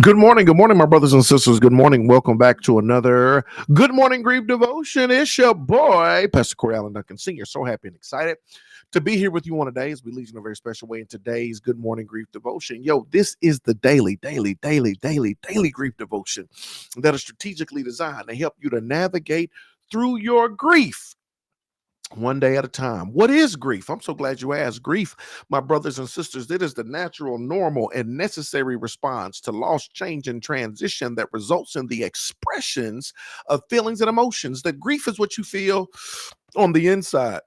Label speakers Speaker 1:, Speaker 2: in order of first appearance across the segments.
Speaker 1: Good morning, my brothers and sisters. Good morning. Welcome back to another Good Morning Grief Devotion. It's your boy, Pastor Corey Allen Duncan Sr. So happy and excited to be here with you on today as we lead you in a very special way in today's Good Morning Grief Devotion. Yo, this is the daily grief devotion that is strategically designed to help you to navigate through your grief one day at a time. What is grief? I'm so glad you asked. Grief, my brothers and sisters, it is the natural, normal, and necessary response to loss, change, and transition that results in the expressions of feelings and emotions. That grief is what you feel on the inside.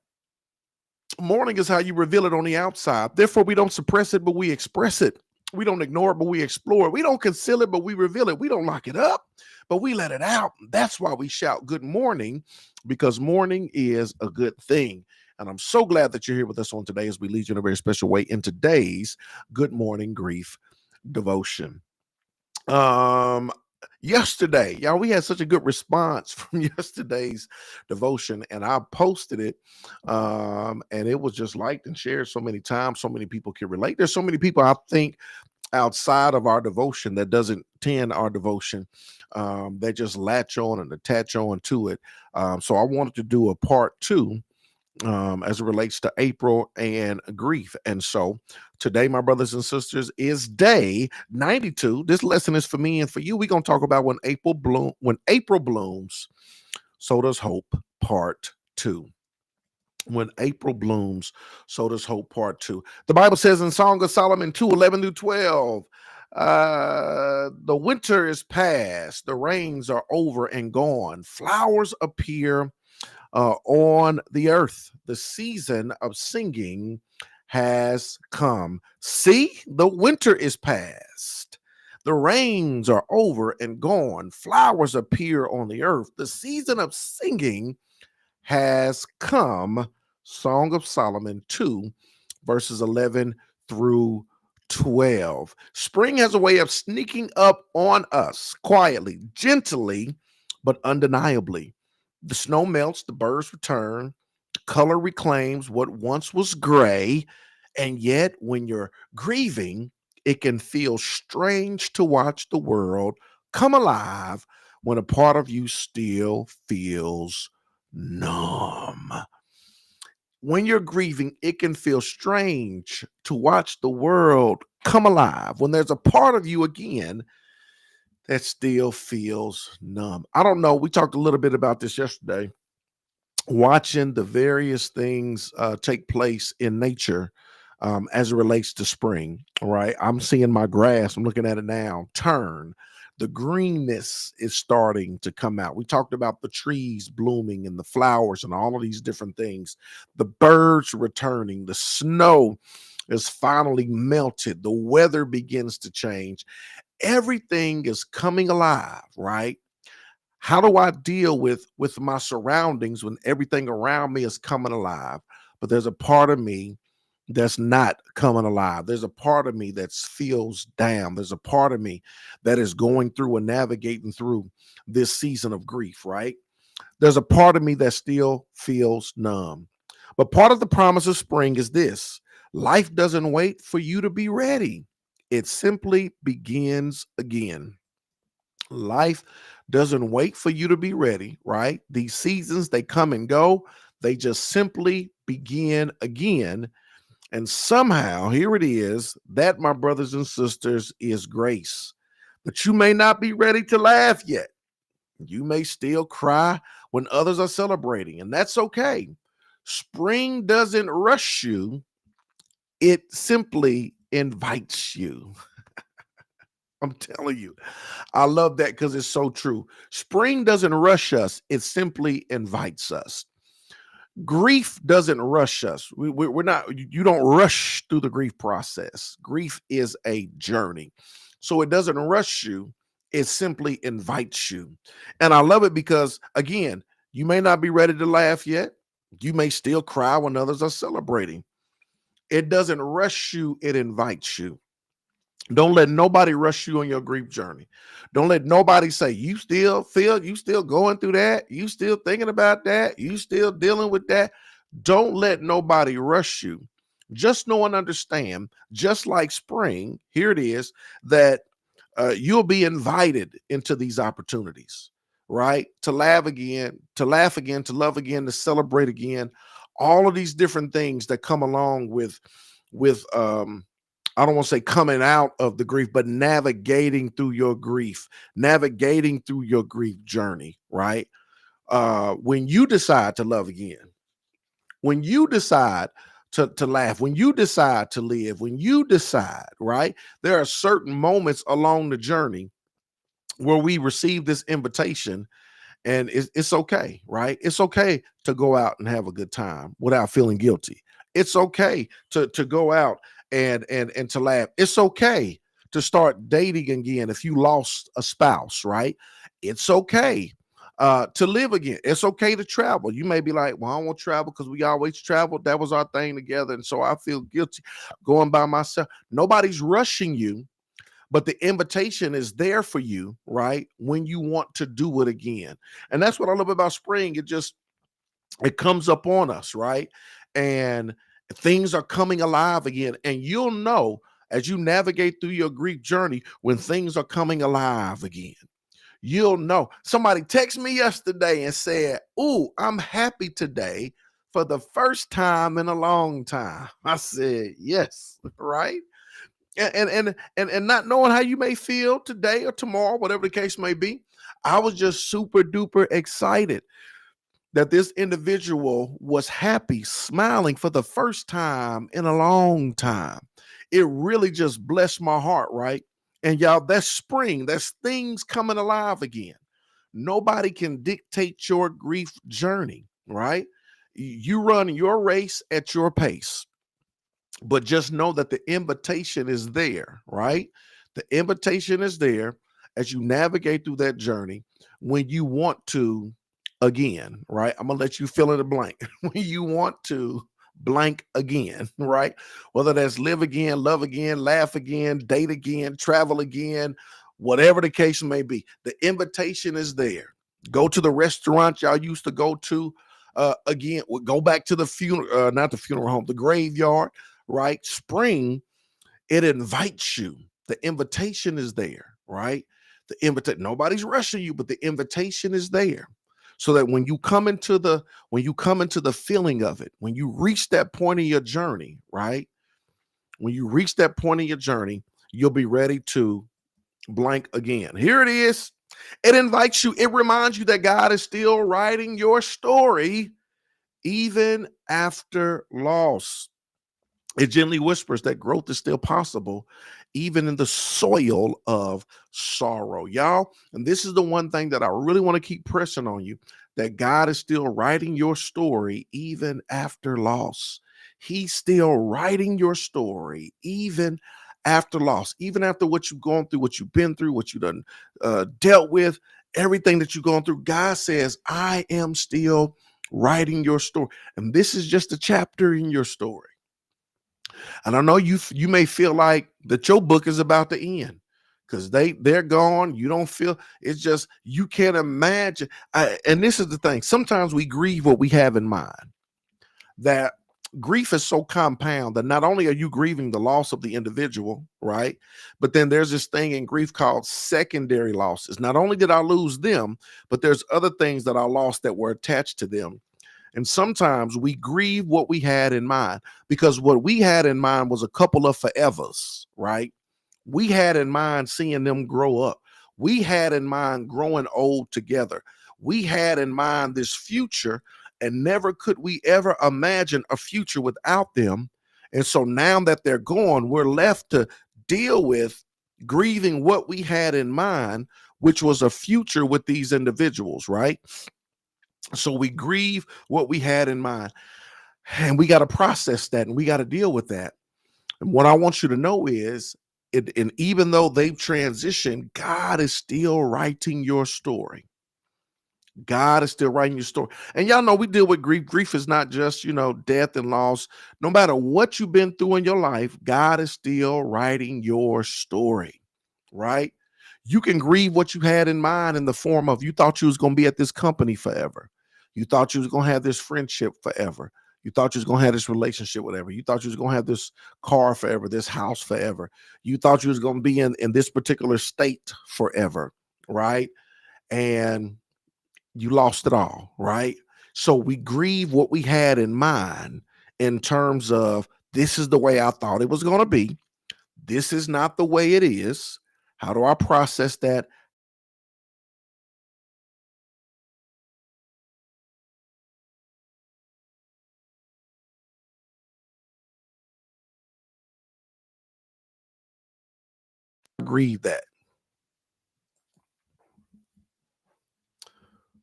Speaker 1: Mourning is how you reveal it on the outside. Therefore, we don't suppress it, but we express it. We don't ignore it, but we explore it. We don't conceal it, but we reveal it. We don't lock it up, but we let it out. That's why we shout good morning, because morning is a good thing. And I'm so glad that you're here with us on today as we lead you in a very special way in today's Good Morning Grief Devotion. Um, Yesterday, y'all, we had such a good response from yesterday's devotion, and I posted it, and it was just liked and shared so many times. So many people can relate. There's so many people I think outside of our devotion that doesn't tend our devotion, they just latch on and attach on to it. So I wanted to do a part two as it relates to April and grief. And so today, my brothers and sisters, is day 92. This lesson is for me and for you. We're going to talk about when April blooms, so does hope, part two. When April blooms, so does hope, part two. The Bible says in Song of Solomon 2:11-12, the winter is past, the rains are over and gone, flowers appear on the earth. The season of singing has come. See, the winter is past. The rains are over and gone. Flowers appear on the earth. The season of singing has come. Song of Solomon 2, verses 11-12. Spring has a way of sneaking up on us quietly, gently, but undeniably. The snow melts, the birds return, color reclaims what once was gray, and yet when you're grieving, it can feel strange to watch the world come alive when a part of you still feels numb. When you're grieving, it can feel strange to watch the world come alive when there's a part of you again that still feels numb. I don't know. We talked a little bit about this yesterday, watching the various things take place in nature as it relates to spring. All right. I'm seeing my grass, I'm looking at it now, turn. The greenness is starting to come out. We talked about the trees blooming and the flowers and all of these different things. The birds returning, the snow is finally melted, the weather begins to change. Everything is coming alive, right? How do I deal with my surroundings when everything around me is coming alive, but there's a part of me that's not coming alive? There's a part of me that feels down. There's a part of me that is going through and navigating through this season of grief, right? There's a part of me that still feels numb. But part of the promise of spring is this: life doesn't wait for you to be ready. It simply begins again. Life doesn't wait for you to be ready, right? These seasons, they come and go. They just simply begin again. And somehow, here it is, that, my brothers and sisters, is grace. But you may not be ready to laugh yet. You may still cry when others are celebrating, and that's okay. Spring doesn't rush you, it simply invites you. I'm telling you, I love that because it's so true. Spring doesn't rush us, it simply invites us. Grief doesn't rush us. We're not, you don't rush through the grief process. Grief is a journey. So it doesn't rush you, it simply invites you. And I love it because, again, you may not be ready to laugh yet. You may still cry when others are celebrating. It doesn't rush you, it invites you. Don't let nobody rush you on your grief journey. Don't let nobody say, you still feel, you still going through that, you still thinking about that, you still dealing with that. Don't let nobody rush you. Just know and understand, just like spring, here it is, that you'll be invited into these opportunities, right? To laugh again, to love again, to celebrate again. All of these different things that come along with I don't want to say coming out of the grief, but navigating through your grief, navigating through your grief journey, right? When you decide to love again, when you decide to laugh, when you decide to live, when you decide, right? There are certain moments along the journey where we receive this invitation, and it's okay, right? It's okay to go out and have a good time without feeling guilty. It's okay to go out and to laugh. It's okay to start dating again if you lost a spouse, right? It's okay to live again. It's okay to travel. You may be like, well, I don't want to travel because we always traveled. That was our thing together. And so I feel guilty going by myself. Nobody's rushing you, but the invitation is there for you, right? When you want to do it again. And that's what I love about spring. It comes up on us, right? And things are coming alive again. And you'll know as you navigate through your grief journey when things are coming alive again. You'll know. Somebody texted me yesterday and said, "Ooh, I'm happy today for the first time in a long time." I said, "Yes," right? And not knowing how you may feel today or tomorrow, whatever the case may be, I was just super duper excited that this individual was happy, smiling for the first time in a long time. It really just blessed my heart, right? And y'all, that's spring, that's things coming alive again. Nobody can dictate your grief journey, right? You run your race at your pace, but just know that the invitation is there, right? The invitation is there as you navigate through that journey when you want to again, right? I'm gonna let you fill in the blank. When you want to blank again, right? Whether that's live again, love again, laugh again, date again, travel again, whatever the case may be, the invitation is there. Go to the restaurant y'all used to go to. Again, go back to the funeral, not the funeral home, the graveyard, right? Spring, it invites you. The invitation is there, right? The invitation, nobody's rushing you, but the invitation is there. So that when you come into the feeling of it, when you reach that point in your journey, right? When you reach that point in your journey, you'll be ready to blank again. Here it is. It invites you, it reminds you that God is still writing your story even after loss. It gently whispers that growth is still possible, even in the soil of sorrow, y'all. And this is the one thing that I really want to keep pressing on you, that God is still writing your story even after loss. He's still writing your story even after loss, even after what you've gone through, what you've been through, what you've done dealt with, everything that you've gone through. God says, I am still writing your story. And this is just a chapter in your story. And I know you may feel like that your book is about to end because they're gone. You don't feel it's just you can't imagine. And this is the thing. Sometimes we grieve what we have in mind. That grief is so compound that not only are you grieving the loss of the individual, right? But then there's this thing in grief called secondary losses. Not only did I lose them, but there's other things that I lost that were attached to them. And sometimes we grieve what we had in mind because what we had in mind was a couple of forevers, right? We had in mind seeing them grow up. We had in mind growing old together. We had in mind this future, and never could we ever imagine a future without them. And so now that they're gone, we're left to deal with grieving what we had in mind, which was a future with these individuals, right? So we grieve what we had in mind, and we got to process that and we got to deal with that. And what I want you to know is, and even though they've transitioned, God is still writing your story. God is still writing your story. And y'all know we deal with grief. Grief is not just, death and loss. No matter what you've been through in your life, God is still writing your story, right? You can grieve what you had in mind in the form of you thought you was going to be at this company forever. You thought you was going to have this friendship forever. You thought you was gonna have this relationship, whatever. You thought you was gonna have this car forever, this house forever. You thought you was gonna be in this particular state forever, right? And you lost it all, right? So we grieve what we had in mind in terms of this is the way I thought it was gonna be. This is not the way it is. How do I process that? Grieve that.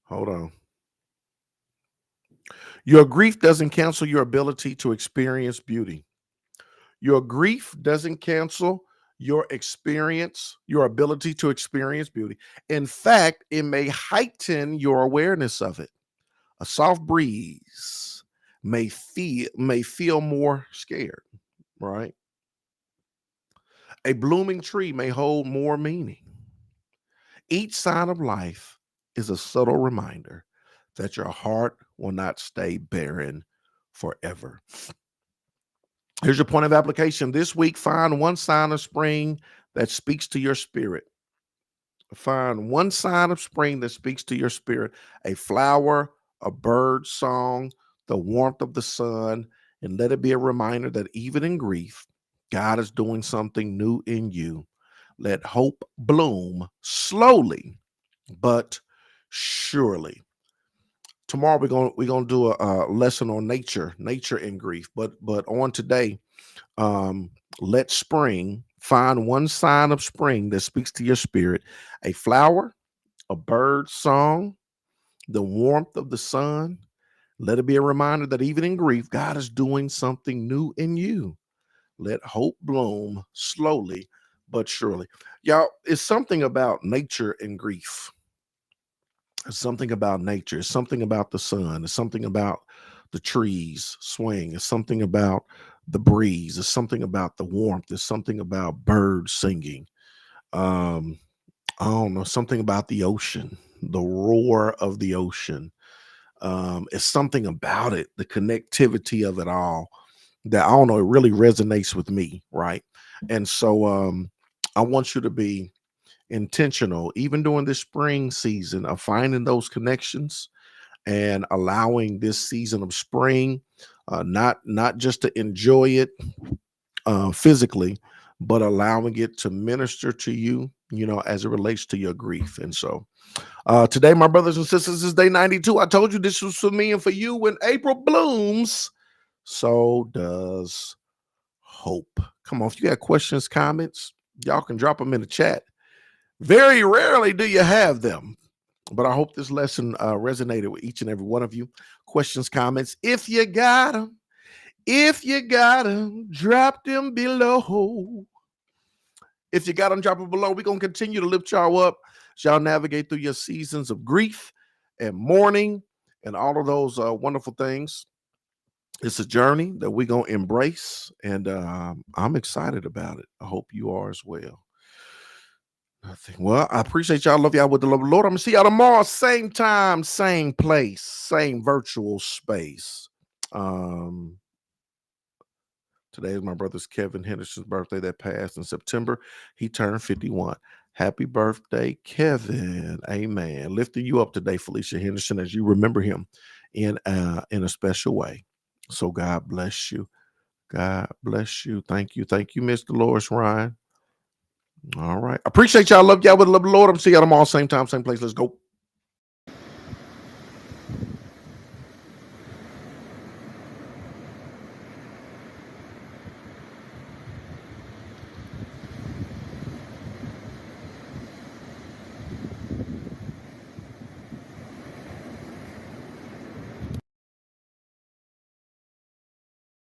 Speaker 1: Hold on. Your grief doesn't cancel your ability to experience beauty. Your grief doesn't cancel your ability to experience beauty. In fact, it may heighten your awareness of it. A soft breeze may feel more scared, right? A blooming tree may hold more meaning. Each sign of life is a subtle reminder that your heart will not stay barren forever. Here's your point of application. This week, find one sign of spring that speaks to your spirit. Find one sign of spring that speaks to your spirit: a flower, a bird song, the warmth of the sun, and let it be a reminder that even in grief, God is doing something new in you. Let hope bloom slowly but surely. Tomorrow we're gonna do a lesson on nature and grief. But on today, um, let spring find one sign of spring that speaks to your spirit: a flower, a bird song, the warmth of the sun. Let it be a reminder that even in grief, God is doing something new in you. Let hope bloom slowly but surely. Y'all, it's something about nature and grief. It's something about nature. It's something about the sun. It's something about the trees swaying. It's something about the breeze. It's something about the warmth. It's something about birds singing. Um, I don't know, something about the ocean, the roar of the ocean. It's something about it, the connectivity of it all that I don't know, it really resonates with me, right? And so I want you to be intentional, even during this spring season, of finding those connections and allowing this season of spring, not just to enjoy it physically, but allowing it to minister to you, as it relates to your grief. And so today, my brothers and sisters, is day 92. I told you this was for me and for you. When April blooms, so does hope. Come on, if you got questions, comments, y'all can drop them in the chat. Very rarely do you have them, but I hope this lesson resonated with each and every one of you. Questions, comments, if you got them, drop them below. If you got them, drop them below. We're going to continue to lift y'all up as y'all navigate through your seasons of grief and mourning and all of those wonderful things. It's a journey that we're going to embrace, and I'm excited about it. I hope you are as well. Nothing. Well, I appreciate y'all. Love y'all with the love of the Lord. I'm going to see y'all tomorrow. Same time, same place, same virtual space. Um, Today is my brother's Kevin Henderson's birthday that passed in September. He turned 51. Happy birthday, Kevin. Amen. Lifting you up today, Felicia Henderson, as you remember him in a special way. So God bless you. God bless you. Thank you. Thank you, Miss Dolores Ryan. All right. Appreciate y'all. Love y'all with the love of the Lord. I'm see y'all tomorrow, same time, same place. Let's go.